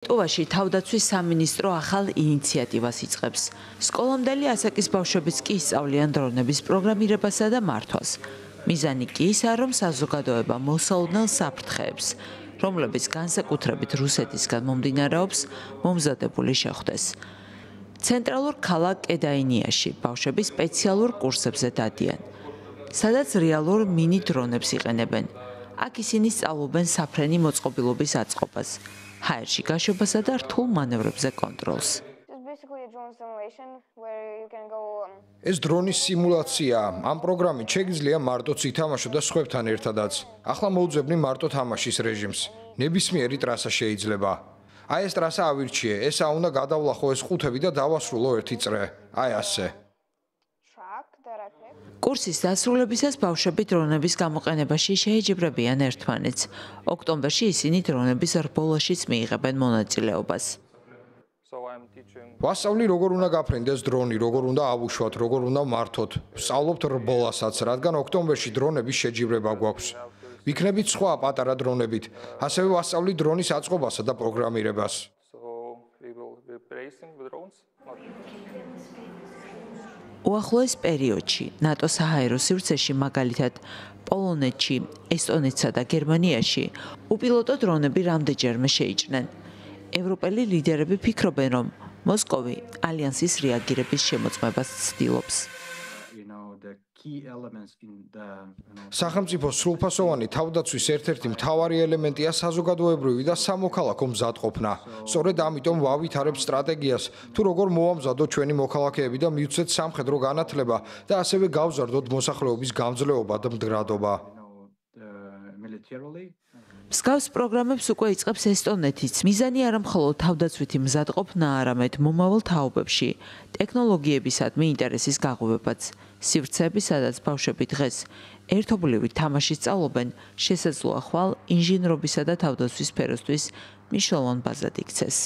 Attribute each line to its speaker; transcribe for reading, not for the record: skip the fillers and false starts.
Speaker 1: ლიტვაში თავდაცვის სამინისტრო ახალ ინიციატივას იწყებს. სკოლამდელი ასაკის ბავშვებიც კი ისწავლიან დრონების პროგრამირებასა და მართვას. მიზანი კი ისაა, რომ საზოგადოება მოსაოდნელ საფრთხეებს, რომლებიც განსაკუთრებით რუსეთისგან მომდინარეობს, მომზადებული შეხვდეს. ცენტრალურ ქალაქ კედაინიაში ბავშვები სპეციალურ კურსებზე დადიან, სადაც რეალურ მინი დრონებს იყენებენ. აქ ისინი სწავლობენ საფრენი მოწყობილობის აწყობას, ჰაერში გაშვებასა და რთულ მანევრებზე კონტროლს.
Speaker 2: ეს დრონის სიმულაციაა. ამ პროგრამით შეგიძლია მარტოც ითამაშო და სხვებთან ერთადაც. ახლა მოუძებნი მარტო თამაშის რეჟიმს. ნებისმიერი ტრასა შეიძლება. აი ეს ტრასა ავირჩიე, ესა უნდა გადავლახო ეს ყუთები და დავასრულო ერთი წრე. აი ასე.
Speaker 1: კურსის დასრულებისას ბავშვები დრონების გამოყენებაში შეეჯიბრებიან ერთმანეთს. ოქტომბერში ისინი დრონების რბოლაშიც მიიღებენ მონაწილეობას.
Speaker 2: ვასწავლი როგორ უნდა გაფრინდეს დრონი, როგორ უნდა ავუშვათ, როგორ უნდა მართოთ. ვსწავლობთ რბოლასაც, რადგან ოქტომბერში დრონების შეჯიბრება გვაქვს. ვიქნებით სხვა პატარა დრონებით. ასევე ვასწავლი დრონის აწყობასა და პროგრამირებას.
Speaker 1: უახლოეს პერიოდში ნატო საჰაერო სივრცეში, მაგალითად პოლონეთში, ესტონეთსა და გერმანიაში უპილოტო დრონები რამდენჯერმე შეიჭრნენ. ევროპელი ლიდერები ფიქრობენ, რომ მოსკოვი ალიანსის რეაგირების შემოწმებას ცდილობს.
Speaker 2: სახელმწიფოს სრულფასოვანი თავდაცვის ერთ-ერთი მთავარი ელემენტია საზოგადოებრივი და სამოქალაქო მზადყოფნა. სწორედ ამიტომ ვავითარებთ სტრატეგიას, თუ როგორ მოვამზადოთ ჩვენი მოქალაქეები და მივცეთ სამხედრო განათლება და ასევე გავზარდოთ მოსახლეობის გამძლეობა და მდგრადობა.
Speaker 1: მსგავს პროგრამებს უკვე იწყებს ესტონეთიც. მიზანი არა მხოლოდ თავდაცვითი მზადყოფნა, არამედ მომავალ თაობებში ტექნოლოგიებისადმი ინტერესის გაღვივებაც. სივრცეები, სადაც ბავშვები დღეს ერთობლივი თამაში სწავლობენ, შესაძლოა ხვალ ინჟინრობისა და თავდაცვის სფეროსთვის მნიშვნელოვან ბაზად იქცეს.